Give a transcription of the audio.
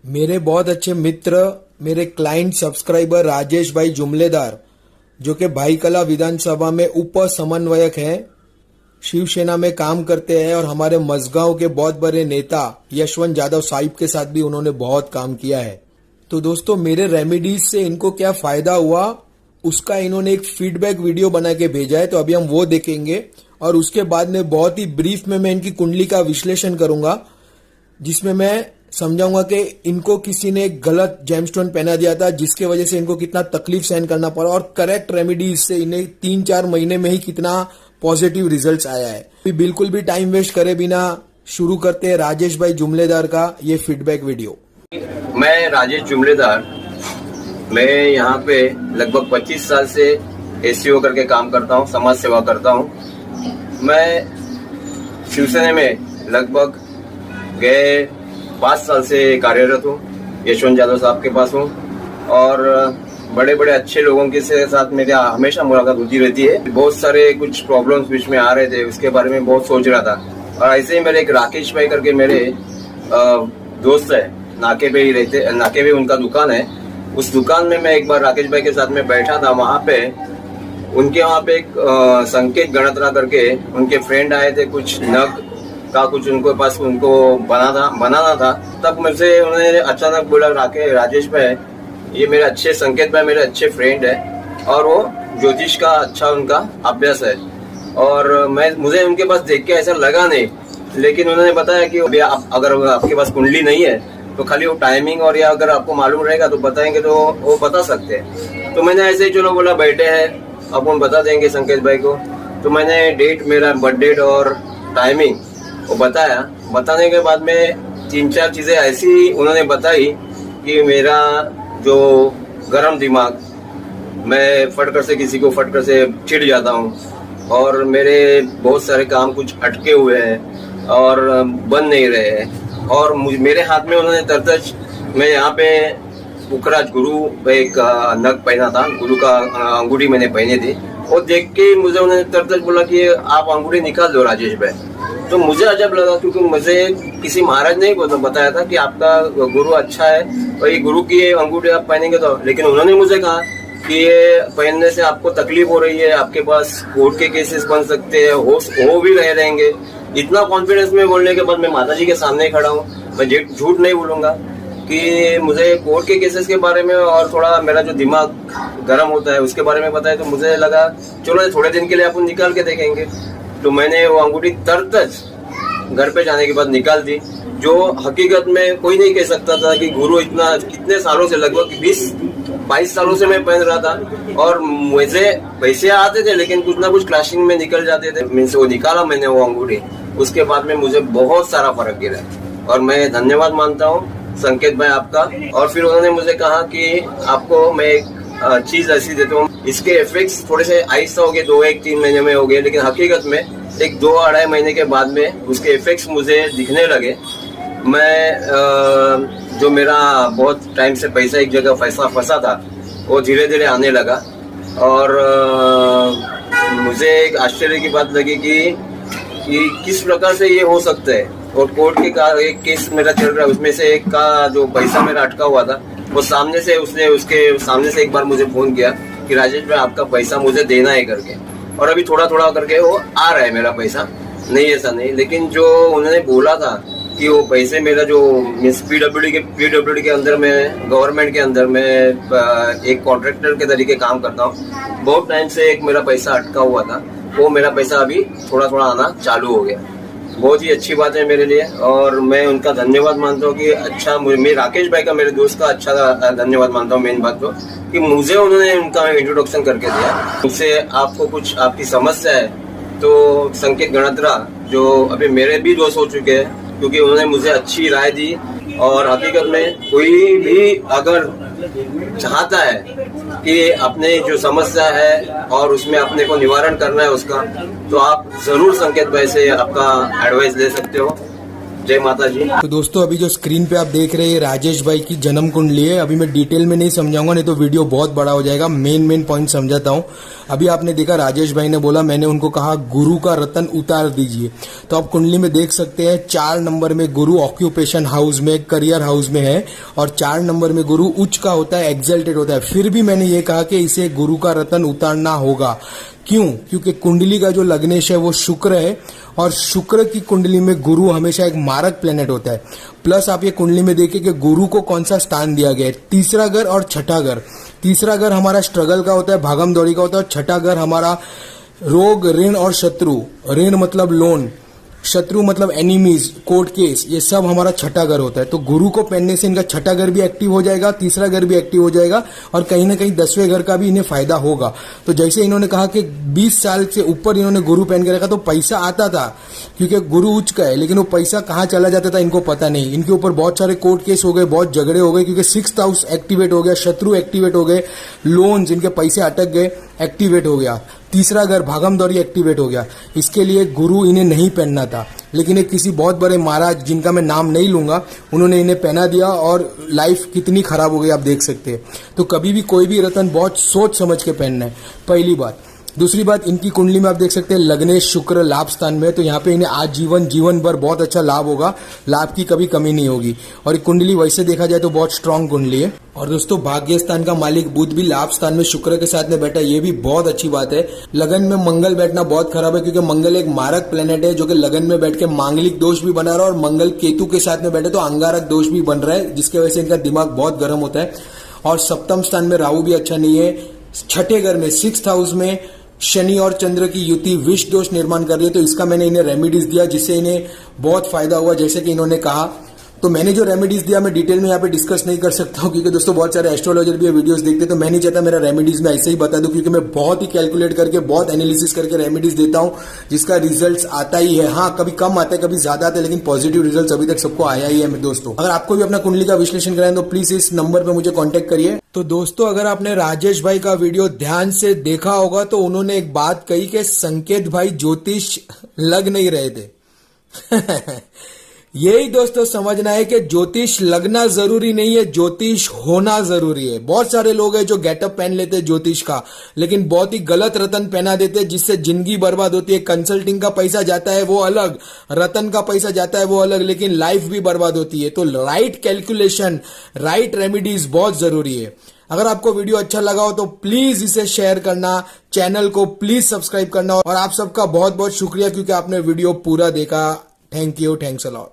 मेरे बहुत अच्छे मित्र, मेरे क्लाइंट सब्सक्राइबर राजेश भाई जुमलेदार, जो कि भाई कला विधानसभा में उप समन्वयक हैं, शिवसेना में काम करते हैं और हमारे मजगांव के बहुत बड़े नेता यशवंत यादव साहिब के साथ भी उन्होंने बहुत काम किया है। तो दोस्तों, मेरे रेमेडीज से इनको क्या फायदा हुआ उसका इन्होंने एक फीडबैक वीडियो बना के भेजा है, तो अभी हम वो देखेंगे और उसके बाद में बहुत ही ब्रीफ में मैं इनकी कुंडली का विश्लेषण करूंगा, जिसमें मैं समझाऊंगा कि इनको किसी ने गलत जेमस्टोन पहना दिया था, जिसके वजह से इनको कितना तकलीफ सहन करना पड़ा और करेक्ट रेमेडीज से इन्हें 3-4 महीने में ही कितना पॉजिटिव रिजल्ट्स आया है। बिल्कुल भी टाइम वेस्ट करे बिना शुरू करते हैं राजेश भाई जुमलेदार का ये फीडबैक वीडियो। मैं राजेश जुमलेदार, मैं यहाँ पे लगभग 25 साल से एससीओ करके काम करता हूँ, समाज सेवा करता हूँ। मैं शिवसेना में लगभग गए 5 साल से कार्यरत हूँ, यशवंत यादव साहब के पास हूँ और बड़े बड़े अच्छे लोगों के साथ मेरी हमेशा मुलाकात होती रहती है। बहुत सारे कुछ प्रॉब्लम्स बीच में आ रहे थे, उसके बारे में बहुत सोच रहा था और ऐसे ही मेरे एक राकेश भाई करके मेरे दोस्त है, नाके पे ही रहते, नाके पे उनका दुकान है। उस दुकान में मैं एक बार राकेश भाई के साथ में बैठा था, वहाँ पे उनके वहाँ पे एक संकेत गणतरा करके उनके फ्रेंड आए थे, कुछ नग का कुछ उनको पास उनको बनाना था। तब मुझसे उन्होंने अचानक बोला, राजेश भाई ये मेरे अच्छे संकेत भाई मेरे अच्छे फ्रेंड है और वो ज्योतिष का अच्छा उनका अभ्यास है और मुझे उनके पास देख के ऐसा लगा नहीं, लेकिन उन्होंने बताया कि अगर आपके पास कुंडली नहीं है तो खाली वो टाइमिंग और या अगर आपको मालूम रहेगा तो बताएंगे तो वो बता सकते हैं। तो मैंने ऐसे ही चलो बोला बैठे हैं अपन बता देंगे संकेत भाई को। तो मैंने डेट, मेरा बर्थ डेट और टाइमिंग वो बताया। बताने के बाद में 3-4 चीजें ऐसी उन्होंने बताई कि मेरा जो गरम दिमाग, मैं फटकर से किसी को फटकर से चिढ़ जाता हूँ और मेरे बहुत सारे काम कुछ अटके हुए हैं और बन नहीं रहे हैं और मेरे हाथ में उन्होंने तरतच, मैं यहाँ पे पुखराज गुरु एक नग पहना था, गुरु का अंगूठी मैंने पहनी थी और देख के मुझे उन्होंने तरतच बोला कि आप अंगूठी निकाल दो राजेश भाई। तो मुझे अजब लगा क्योंकि मुझे किसी महाराज ने बताया था कि आपका गुरु अच्छा है और ये गुरु की अंगूठी आप पहनेंगे तो, लेकिन उन्होंने मुझे कहा कि ये पहनने से आपको तकलीफ हो रही है, आपके पास कोर्ट के केसेस बन सकते हैं, हो भी रहेंगे। इतना कॉन्फिडेंस में बोलने के बाद मैं माता जी के सामने खड़ा हूँ, मैं झूठ नहीं बोलूंगा कि मुझे कोर्ट के केसेस के बारे में और थोड़ा मेरा जो दिमाग गर्म होता है उसके बारे में बताया। तो मुझे लगा चलो थोड़े दिन के लिए अपन निकाल के देखेंगे। तो मैंने वो अंगूठी तरतच घर पे जाने के बाद निकाल दी, जो हकीकत में कोई नहीं कह सकता था कि गुरु इतने सालों से, लगभग 20-22 सालों से मैं पहन रहा था और मुझे पैसे आते थे लेकिन कुछ ना कुछ क्लैशिंग में निकल जाते थे। मीन्स वो निकाला मैंने वो अंगूठी, उसके बाद में मुझे बहुत सारा फर्क गिरा और मैं धन्यवाद मानता हूँ संकेत भाई आपका। और फिर उन्होंने मुझे कहा कि आपको मैं एक चीज ऐसी देता हूँ, इसके इफेक्ट्स थोड़े से आहिस्ता हो गए, 2-3 महीने में हो गए, लेकिन हकीकत में एक 2-2.5 महीने के बाद में उसके इफेक्ट्स मुझे दिखने लगे। मैं जो मेरा बहुत टाइम से पैसा एक जगह फंसा था वो धीरे धीरे आने लगा और मुझे एक आश्चर्य की बात लगी कि किस प्रकार से ये हो सकता है। और कोर्ट के एक केस मेरा चल रहा है, उसमें से एक का जो पैसा मेरा अटका हुआ था वो सामने से उसके सामने से एक बार मुझे फोन किया कि राजेश भाई आपका पैसा मुझे देना है करके, और अभी थोड़ा थोड़ा करके वो आ रहा है मेरा पैसा, नहीं ऐसा नहीं। लेकिन जो उन्होंने बोला था कि वो पैसे मेरा जो मीन्स पीडब्ल्यूडी के अंदर में, गवर्नमेंट के अंदर में एक कॉन्ट्रैक्टर के तरीके काम करता हूँ, बहुत टाइम से एक मेरा पैसा अटका हुआ था, वो मेरा पैसा अभी थोड़ा थोड़ा आना चालू हो गया। बहुत ही अच्छी बात है मेरे लिए और मैं उनका धन्यवाद मानता हूँ कि अच्छा, मैं राकेश भाई का, मेरे दोस्त का अच्छा धन्यवाद मानता हूँ। मेन बात तो कि मुझे उन्होंने उनका इंट्रोडक्शन करके दिया। मुझसे आपको कुछ आपकी समस्या है तो संकेत गणतरा, जो अभी मेरे भी दोस्त हो चुके हैं, क्योंकि उन्होंने मुझे अच्छी राय दी और हकीकत में कोई भी अगर चाहता है कि अपने जो समस्या है और उसमें अपने को निवारण करना है उसका, तो आप जरूर संकेत भाई से आपका एडवाइस ले सकते हो। जय माता जी। तो दोस्तों अभी जो स्क्रीन पे आप देख रहे हैं राजेश भाई की जन्म कुंडली है। अभी मैं डिटेल में नहीं समझाऊंगा, नहीं तो वीडियो बहुत बड़ा हो जाएगा। मेन पॉइंट समझाता हूँ। अभी आपने देखा राजेश भाई ने बोला, मैंने उनको कहा गुरु का रतन उतार दीजिए। तो आप कुंडली में देख सकते हैं 4 नंबर में गुरु ऑक्यूपेशन हाउस में, करियर हाउस में है, और 4 नंबर में गुरु उच्च का होता है, एक्सल्टेड होता है। फिर भी मैंने ये कहा कि इसे गुरु का रतन उतारना होगा। क्यों? क्योंकि कुंडली का जो लग्नेश है वो शुक्र है, और शुक्र की कुंडली में गुरु हमेशा एक मारक प्लेनेट होता है। प्लस आप ये कुंडली में देखिए कि गुरु को कौन सा स्थान दिया गया है, तीसरा घर और छठा घर। तीसरा घर हमारा स्ट्रगल का होता है, भागम दौड़ी का होता है, और छठा घर हमारा रोग, ऋण और शत्रु। ऋण मतलब लोन, शत्रु मतलब एनिमीज, कोर्ट केस, ये सब हमारा छठा घर होता है। तो गुरु को पहनने से इनका छठा घर भी एक्टिव हो जाएगा, तीसरा घर भी एक्टिव हो जाएगा, और कहीं ना कहीं 10वें घर का भी इन्हें फायदा होगा। तो जैसे इन्होंने कहा कि 20 साल से ऊपर इन्होंने गुरु पहन के रखा तो पैसा आता था, क्योंकि गुरु उच्च का है, लेकिन वो पैसा कहाँ चला जाता था इनको पता नहीं। इनके ऊपर बहुत सारे कोर्ट केस हो गए, बहुत झगड़े हो गए, क्योंकि 6th हाउस एक्टिवेट हो गया, शत्रु एक्टिवेट हो गए, लोन्स, इनके पैसे अटक गए, एक्टिवेट हो गया। तीसरा घर भागम दौड़ी एक्टिवेट हो गया। इसके लिए गुरु इन्हें नहीं पहनना था, लेकिन एक किसी बहुत बड़े महाराज जिनका मैं नाम नहीं लूंगा, उन्होंने इन्हें पहना दिया, और लाइफ कितनी खराब हो गई आप देख सकते हैं। तो कभी भी कोई भी रतन बहुत सोच समझ के पहनना है, पहली बात। दूसरी बात, इनकी कुंडली में आप देख सकते हैं लग्नेश शुक्र लाभ स्थान में, तो यहाँ पे इन्हें आज जीवन भर बहुत अच्छा लाभ होगा, लाभ की कभी कमी नहीं होगी। और ये कुंडली वैसे देखा जाए तो बहुत स्ट्रांग कुंडली है। और दोस्तों भाग्य स्थान का मालिक बुध भी लाभ स्थान में शुक्र के साथ में बैठा है, ये भी बहुत अच्छी बात है। लगन में मंगल बैठना बहुत खराब है, क्योंकि मंगल एक मारक प्लेनेट है जो कि लगन में बैठ के मांगलिक दोष भी बना रहा है, और मंगल केतु के साथ में बैठे तो अंगारक दोष भी बन रहा है, जिसकी वजह से इनका दिमाग बहुत गर्म होता है। और सप्तम स्थान में राहु भी अच्छा नहीं है। छठे घर में 6th हाउस में शनि और चंद्र की युति विष दोष निर्माण कर रही है। तो इसका मैंने इन्हें रेमेडीज दिया, जिससे इन्हें बहुत फायदा हुआ, जैसे कि इन्होंने कहा। तो मैंने जो रेमेडीज दिया मैं डिटेल में यहाँ पे डिस्कस नहीं कर सकता हूँ, क्योंकि दोस्तों बहुत सारे एस्ट्रोलॉजर भी वीडियोस देखते, तो मैं नहीं चाहता मेरा रेमेडीज में ऐसे ही बता दूं, क्योंकि मैं बहुत ही कैलकुलेट करके, बहुत एनालिसिस करके रेमेडीज देता हूँ, जिसका रिजल्ट आता ही है। हाँ, कभी कम आता है, कभी ज्यादा आता है, लेकिन पॉजिटिव रिजल्ट अभी तक सबको आया ही है। दोस्तों अगर आपको भी अपना कुंडली का विश्लेषण कराएं तो प्लीज इस नंबर पर मुझे कॉन्टेक्ट करिए। तो दोस्तों अगर आपने राजेश भाई का वीडियो ध्यान से देखा होगा तो उन्होंने एक बात कही कि संकेत भाई ज्योतिष लग नहीं रहे थे। यही दोस्तों समझना है कि ज्योतिष लगना जरूरी नहीं है, ज्योतिष होना जरूरी है। बहुत सारे लोग हैं जो गेटअप पहन लेते हैं ज्योतिष का, लेकिन बहुत ही गलत रतन पहना देते हैं, जिससे जिंदगी बर्बाद होती है। कंसल्टिंग का पैसा जाता है वो अलग, रतन का पैसा जाता है वो अलग, लेकिन लाइफ भी बर्बाद होती है। तो राइट कैलकुलेशन, राइट रेमेडीज बहुत जरूरी है। अगर आपको वीडियो अच्छा लगा हो तो प्लीज इसे शेयर करना, चैनल को प्लीज सब्सक्राइब करना, और आप सबका बहुत बहुत शुक्रिया क्योंकि आपने वीडियो पूरा देखा। Thank you, thanks a lot.